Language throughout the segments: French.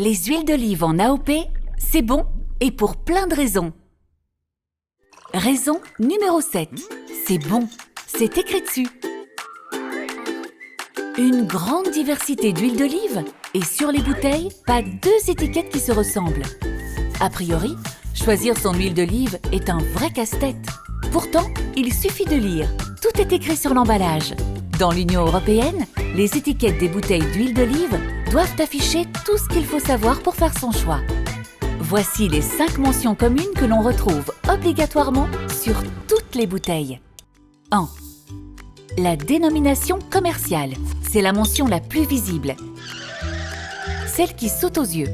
Les huiles d'olive en AOP, c'est bon et pour plein de raisons. Raison numéro 7. C'est bon, c'est écrit dessus. Une grande diversité d'huile d'olive et sur les bouteilles, pas deux étiquettes qui se ressemblent. A priori, choisir son huile d'olive est un vrai casse-tête. Pourtant, il suffit de lire. Tout est écrit sur l'emballage. Dans l'Union européenne, les étiquettes des bouteilles d'huile d'olive doivent afficher tout ce qu'il faut savoir pour faire son choix. Voici les 5 mentions communes que l'on retrouve obligatoirement sur toutes les bouteilles. 1. La dénomination commerciale, c'est la mention la plus visible, celle qui saute aux yeux.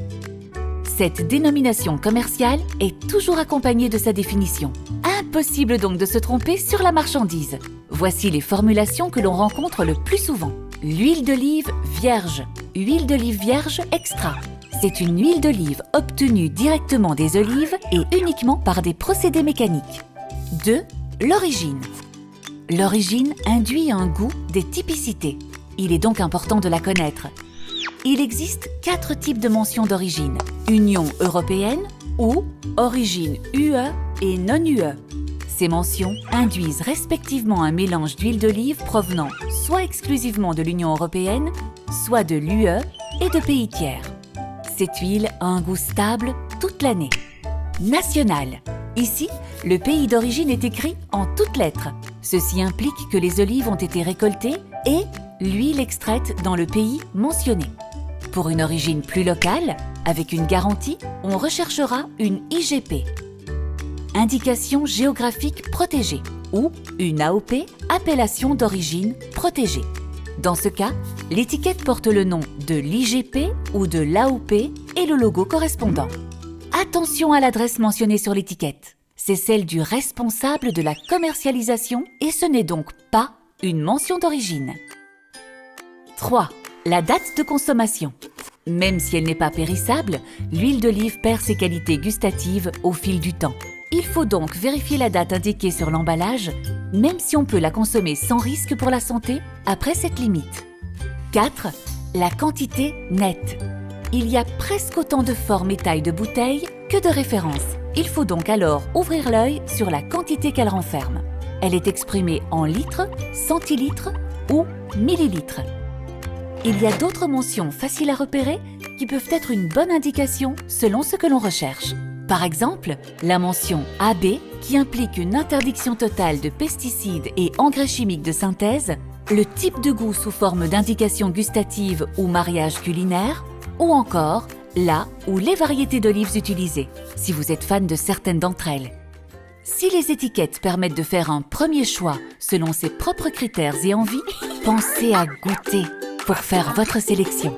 Cette dénomination commerciale est toujours accompagnée de sa définition. Impossible donc de se tromper sur la marchandise. Voici les formulations que l'on rencontre le plus souvent. L'huile d'olive vierge, huile d'olive vierge extra. C'est une huile d'olive obtenue directement des olives et uniquement par des procédés mécaniques. 2. L'origine. L'origine induit un goût, des typicités. Il est donc important de la connaître. Il existe 4 types de mentions d'origine. Union européenne ou origine UE et non-UE. Ces mentions induisent respectivement un mélange d'huile d'olive provenant soit exclusivement de l'Union européenne, soit de l'UE et de pays tiers. Cette huile a un goût stable toute l'année. National. Ici, le pays d'origine est écrit en toutes lettres. Ceci implique que les olives ont été récoltées et l'huile extraite dans le pays mentionné. Pour une origine plus locale, avec une garantie, on recherchera une IGP. Indication géographique protégée ou une AOP, appellation d'origine protégée. Dans ce cas, l'étiquette porte le nom de l'IGP ou de l'AOP et le logo correspondant. Attention à l'adresse mentionnée sur l'étiquette. C'est celle du responsable de la commercialisation et ce n'est donc pas une mention d'origine. 3. La date de consommation. Même si elle n'est pas périssable, l'huile d'olive perd ses qualités gustatives au fil du temps. Il faut donc vérifier la date indiquée sur l'emballage, même si on peut la consommer sans risque pour la santé après cette limite. 4. La quantité nette. Il y a presque autant de formes et tailles de bouteilles que de références. Il faut donc alors ouvrir l'œil sur la quantité qu'elle renferme. Elle est exprimée en litres, centilitres ou millilitres. Il y a d'autres mentions faciles à repérer qui peuvent être une bonne indication selon ce que l'on recherche. Par exemple, la mention AB qui implique une interdiction totale de pesticides et engrais chimiques de synthèse, le type de goût sous forme d'indication gustative ou mariage culinaire, ou encore la ou les variétés d'olives utilisées, si vous êtes fan de certaines d'entre elles. Si les étiquettes permettent de faire un premier choix selon ses propres critères et envies, pensez à goûter pour faire votre sélection.